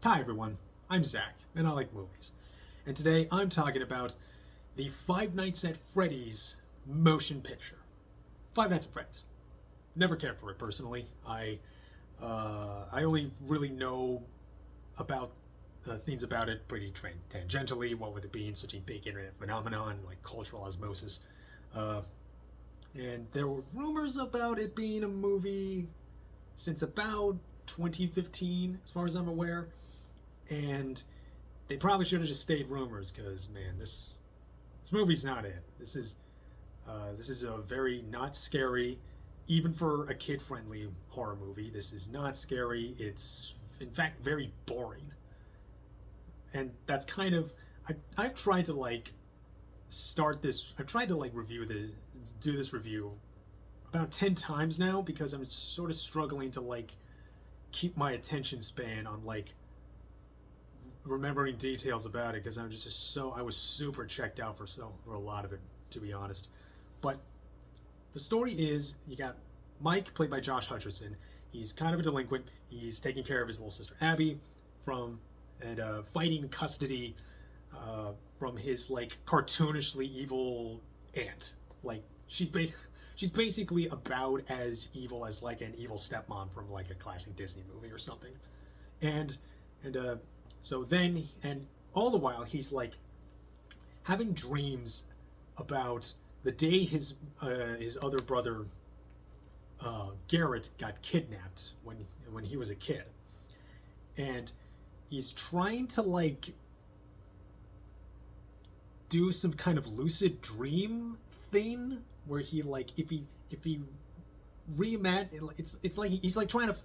Hi everyone, I'm Zach, and I like movies. And today I'm talking about the Five Nights at Freddy's motion picture. Five Nights at Freddy's. Never cared for it personally. I only really know about things about it pretty tangentially. What with it being such a big internet phenomenon, like cultural osmosis. Uh, and there were rumors about it being a movie since about 2015, as far as I'm aware. And they probably should have just stayed rumors, because man, this movie's not it. This is a very not scary, even for a kid-friendly horror movie. This is not scary. It's in fact very boring, and that's kind of I've tried to like start this. I've tried to like do this review about 10 times now, because I'm sort of struggling to like keep my attention span on like remembering details about it, because I was super checked out for a lot of it, to be honest. But the story is, you got Mike, played by Josh Hutcherson. He's kind of a delinquent. He's taking care of his little sister Abby fighting custody from his like cartoonishly evil aunt. Like she's basically about as evil as like an evil stepmom from like a classic Disney movie or something. And and so then, and all the while, he's like having dreams about the day his other brother Garrett got kidnapped when he was a kid, and he's trying to like do some kind of lucid dream thing where he like if he it's like he's like trying to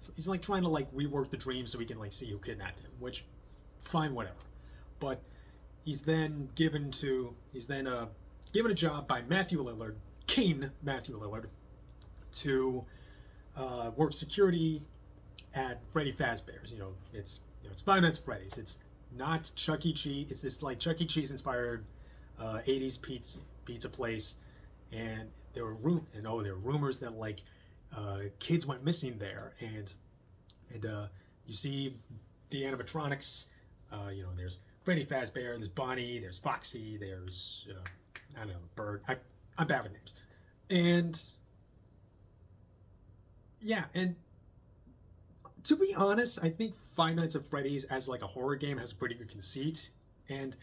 like rework the dream so he can like see who kidnapped him, which fine, whatever. But he's then given a job by King Matthew Lillard, to work security at Freddy Fazbear's. It's Five Nights at Freddy's. It's not Chuck E. Cheese. It's this like Chuck E. Cheese inspired 80s pizza place, and there were rumors that like kids went missing there, and you see the animatronics. There's Freddy Fazbear, there's Bonnie, there's Foxy, there's I don't know, Bird. I'm bad with names, and yeah, and to be honest, I think Five Nights at Freddy's as like a horror game has a pretty good conceit, and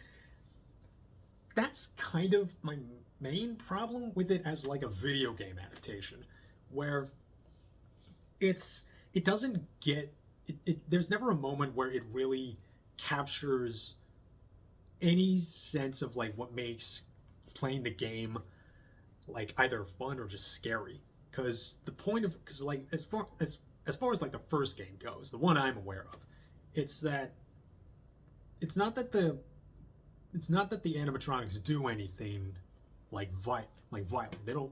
that's kind of my main problem with it as like a video game adaptation, where it doesn't get there's never a moment where it really captures any sense of like what makes playing the game like either fun or just scary. Because like as far as like the first game goes, the one I'm aware of, it's that it's not that the animatronics do anything like violent.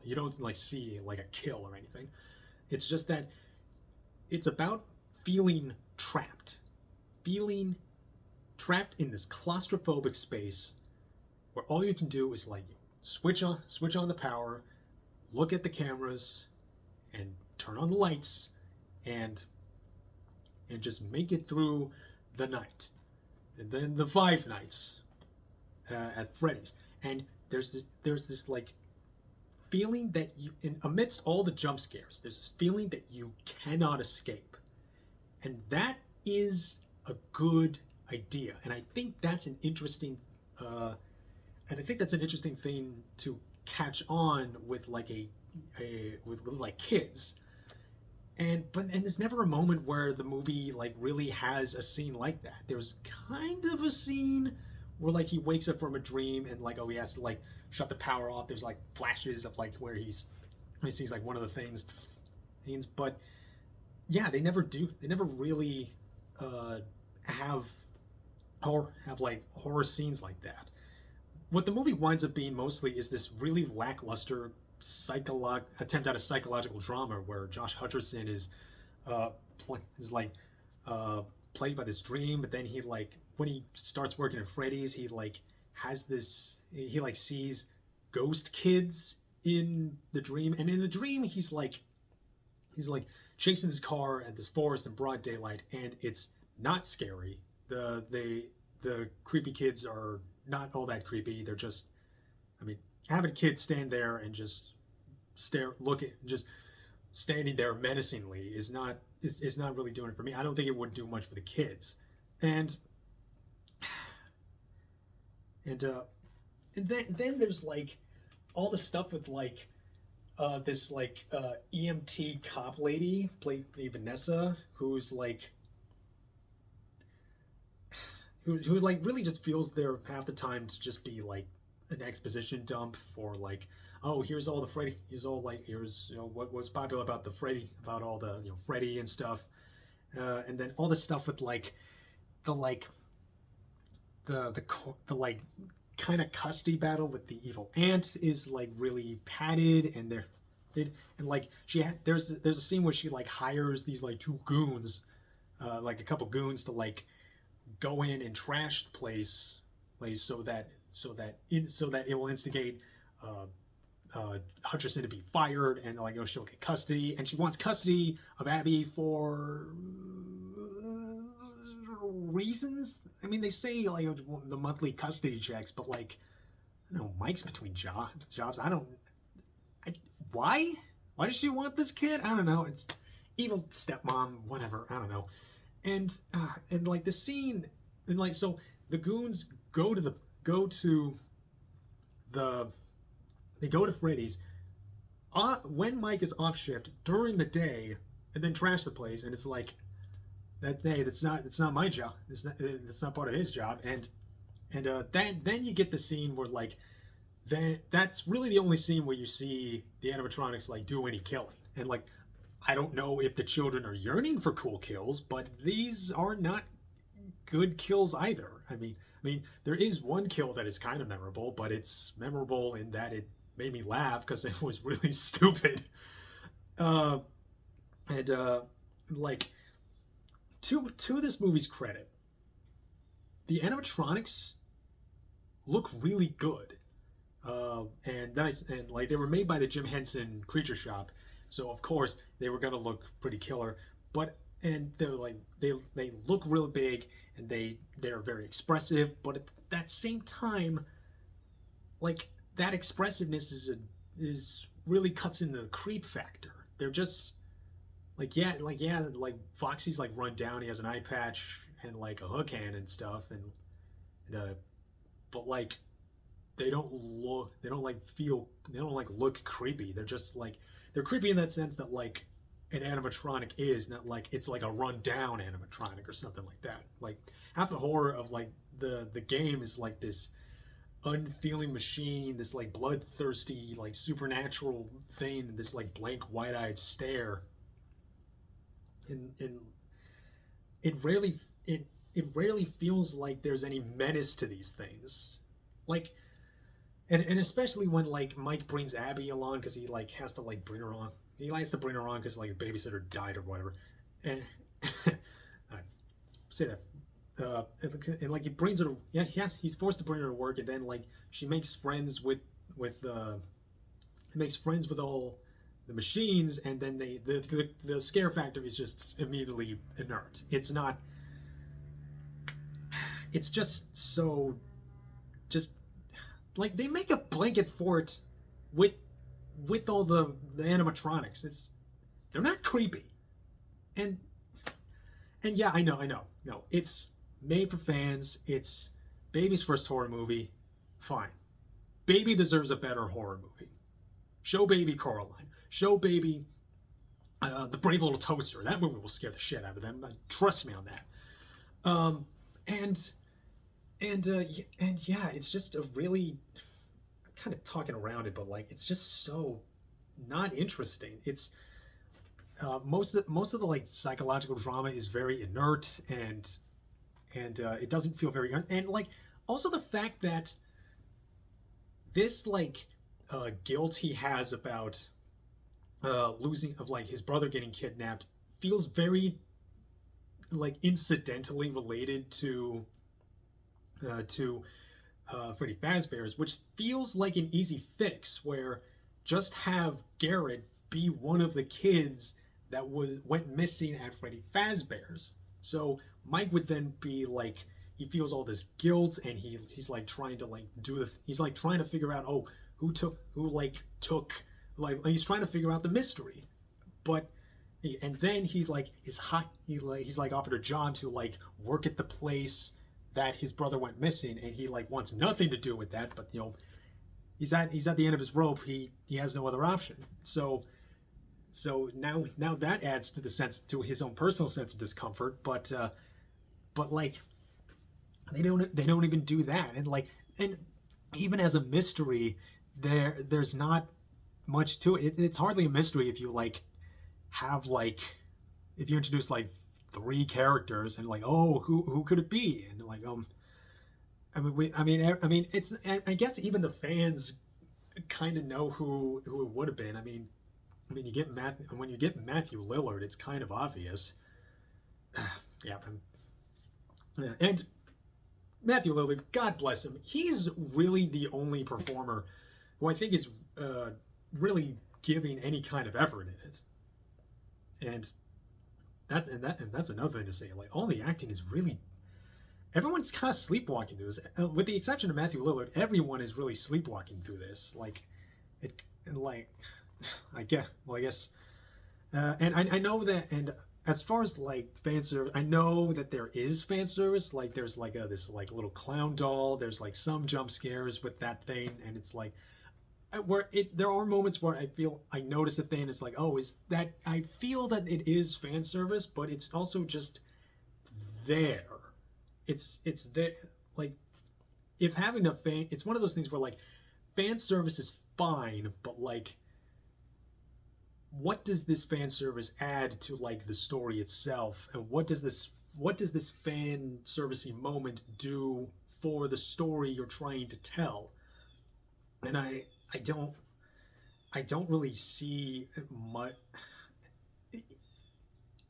You don't like see like a kill or anything. It's just that it's about feeling trapped in this claustrophobic space where all you can do is like switch on the power, look at the cameras, and turn on the lights, and just make it through the night, and then the 5 nights at Freddy's. And there's this like feeling that amidst all the jump scares, there's this feeling that you cannot escape, and that is a good idea. And I think that's an interesting thing to catch on with like with like kids. And there's never a moment where the movie like really has a scene like that. There's kind of a scene where like he wakes up from a dream, and like, oh, he has to like shut the power off. There's like flashes of like where he sees like one of the things, but yeah, they never really have like horror scenes like that. What the movie winds up being mostly is this really lackluster attempt at a psychological drama, where Josh Hutcherson is played by this dream, but then he like, when he starts working at Freddy's, he like sees ghost kids in the dream, and in the dream he's like chasing this car at this forest in broad daylight, and it's not scary. the creepy kids are not all that creepy. They're just, I mean, having kids stand there and just just standing there menacingly is not really doing it for me. I don't think it would do much for the kids, and and uh, and then there's like all the stuff with like this like EMT cop lady played by Vanessa, who's like who like really just feels there half the time to just be like an exposition dump for like, oh, here's all the Freddy, here's what was popular about the Freddy, about all the Freddy and stuff, and then all this stuff with like the like the like kind of custody battle with the evil aunt is like really padded, and and like there's a scene where she like hires these like two goons, like a couple goons to like go in and trash the place, like so that it will instigate Hutcherson to be fired, and like she'll get custody, and she wants custody of Abby for reasons. I mean, they say like the monthly custody checks, but like I don't know, Mike's between jobs. Why does she want this kid? I don't know. It's evil stepmom, whatever. I don't know. And like the scene, and like so the goons go to Freddy's when Mike is off shift during the day, and then trash the place, and it's like that day that's not my job. That's not part of his job, and then you get the scene where like that's really the only scene where you see the animatronics like do any killing, and like I don't know if the children are yearning for cool kills, but these are not good kills either. I mean, there is one kill that is kind of memorable, but it's memorable in that it made me laugh because it was really stupid. Like to this movie's credit, the animatronics look really good. And like they were made by the Jim Henson Creature Shop, so of course they were gonna look pretty killer. And they're like they look real big, and they're very expressive. But at that same time, like that expressiveness is really cuts in the creep factor. They're just like Foxy's like run down. He has an eye patch and like a hook hand and stuff, but like they don't look creepy. They're just like they're creepy in that sense that like an animatronic is, not like it's like a run down animatronic or something like that. Like half the horror of like the game is like this unfeeling machine, this like bloodthirsty like supernatural thing, this like blank wide-eyed stare, and it rarely feels like there's any menace to these things. Like and especially when like Mike brings Abby along, because he like has to like bring her on. He likes to bring her on because like a babysitter died or whatever. And I say that. And like he brings her. Yeah, he's forced to bring her to work, and then like she makes friends with all the machines, and then the scare factor is just immediately inert. It's not. It's just so. Just like they make a blanket fort with all the animatronics. They're not creepy, and yeah, I know. No, it's made for fans. It's Baby's first horror movie. Fine, Baby deserves a better horror movie. Show Baby Coraline. Show Baby The Brave Little Toaster. That movie will scare the shit out of them. Trust me on that. And yeah, it's just a really kind of talking around it, but like it's just so not interesting. It's most of the like psychological drama is very inert, and it doesn't feel very and like also the fact that this like guilt he has about losing of like his brother getting kidnapped feels very like incidentally related to Freddy Fazbear's, which feels like an easy fix, where just have Garrett be one of the kids that went missing at Freddy Fazbear's. So Mike would then be like, he feels all this guilt, and he's like trying to like he's like trying to figure out, oh, who took like he's trying to figure out the mystery, but and then he's like he's like offered a job to like work at the place that his brother went missing, and he like wants nothing to do with that, but he's at the end of his rope. He has no other option. So now that adds to his own personal sense of discomfort, but like they don't even do that, and even as a mystery, there's not much to it. It's hardly a mystery if you like have like if you introduce like three characters and like, oh, who could it be, and like I mean it's, I guess even the fans kind of know who it would have been. I mean you get when you get Matthew Lillard, it's kind of obvious. Yeah, and Matthew Lillard, God bless him, he's really the only performer who I think is really giving any kind of effort in it. And that's another thing to say. Like, all the acting is really, everyone's kind of sleepwalking through this. With the exception of Matthew Lillard, everyone is really sleepwalking through this. Like, I guess, and I know that, and as far as like fan service, I know that there is fan service. Like, there's like this like little clown doll. There's like some jump scares with that thing, and it's like, there are moments where I notice a thing. It's like, oh, is that, I feel that it is fan service, but it's also just there. It's there. Like, if having a fan, it's one of those things where like fan service is fine, but like, what does this fan service add to like the story itself, and what does this fan servicey moment do for the story you're trying to tell? And I don't really see much.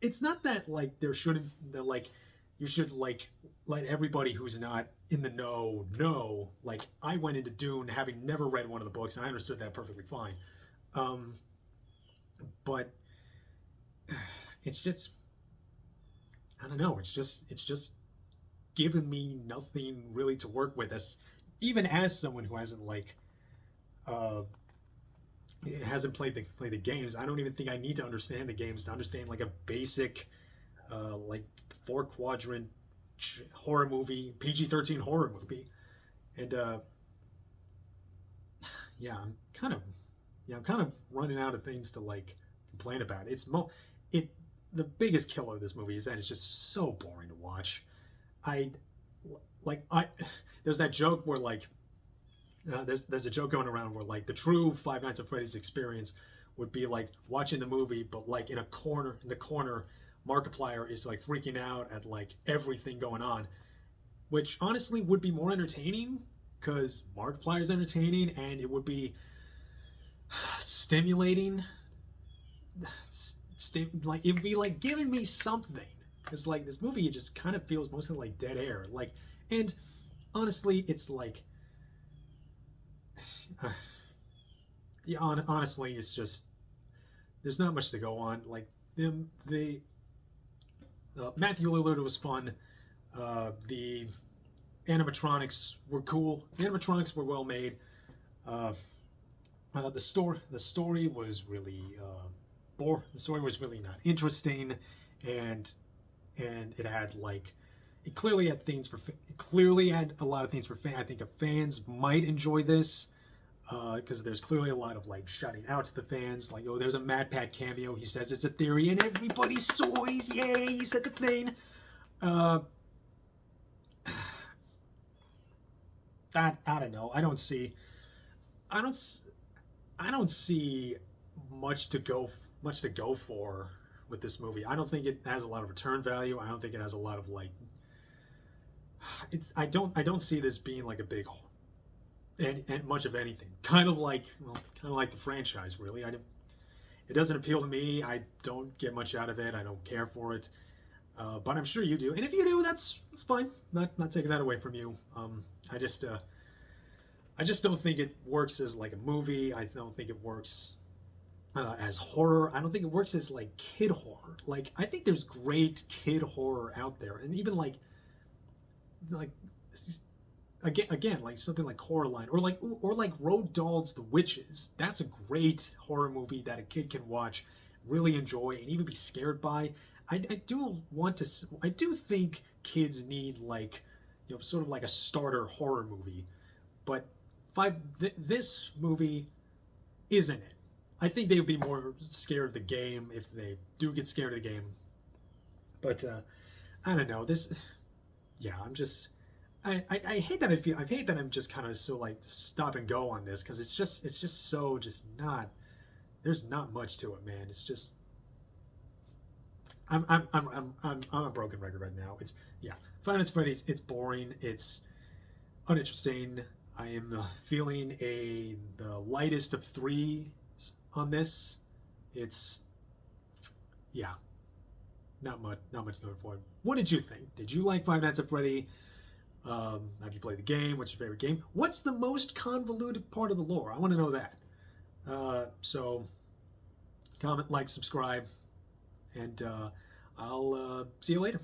It's not that like there shouldn't, that like you should like let everybody who's not in the know. Like, I went into Dune having never read one of the books, and I understood that perfectly fine. But it's just, I don't know. It's just given me nothing really to work with, even as someone who hasn't like hasn't played the games. I don't even think I need to understand the games to understand like a basic like 4-quadrant horror movie, PG-13 horror movie. And yeah, I'm kind of running out of things to like complain about. The biggest killer of this movie is that it's just so boring to watch. There's that joke where like there's a joke going around where like the true Five Nights at Freddy's experience would be like watching the movie, but like in the corner, Markiplier is like freaking out at like everything going on, which honestly would be more entertaining because Markiplier is entertaining, and it would be stimulating. Like, it'd be like giving me something. It's like this movie, it just kind of feels mostly like dead air. Like, and honestly, it's like, yeah, honestly, it's just, there's not much to go on. Like, the Matthew Lillard was fun. The animatronics were cool. The animatronics were well made. The story was really the story was really not interesting, and it had like, it clearly had a lot of things for fans. I think fans might enjoy this because there's clearly a lot of like shouting out to the fans, like, oh, there's a Mad Pat cameo. He says it's a theory, and everybody soys. Yay, he said the thing. I don't know. I don't see much to go for with this movie. I don't think it has a lot of return value. I don't think it has a lot of like. I don't see this being like a big, and much of anything. Kind of like the franchise. Really, it doesn't appeal to me. I don't get much out of it. I don't care for it. But I'm sure you do. And if you do, that's fine. Not taking that away from you. I just don't think it works as like a movie. I don't think it works as horror. I don't think it works as like kid horror. Like I think there's great kid horror out there, and even like again like something like Coraline or like Roald Dahl's The Witches. That's a great horror movie that a kid can watch, really enjoy, and even be scared by. I do think kids need like sort of like a starter horror movie, but this movie isn't it. I think they would be more scared of the game if they do get scared of the game. But I don't know. Yeah, I'm just. I hate that I hate that I'm just kind of so like stop and go on this because it's just so just not. There's not much to it, man. It's just. I'm a broken record right now. It's yeah. Five Nights at Freddy's. It's boring. It's uninteresting. I am feeling the lightest of three on this. It's yeah, not much going for it. What did you think? Did you like Five Nights at Freddy? Have you played the game? What's your favorite game? What's the most convoluted part of the lore? I want to know that. So comment, like, subscribe, and I'll see you later.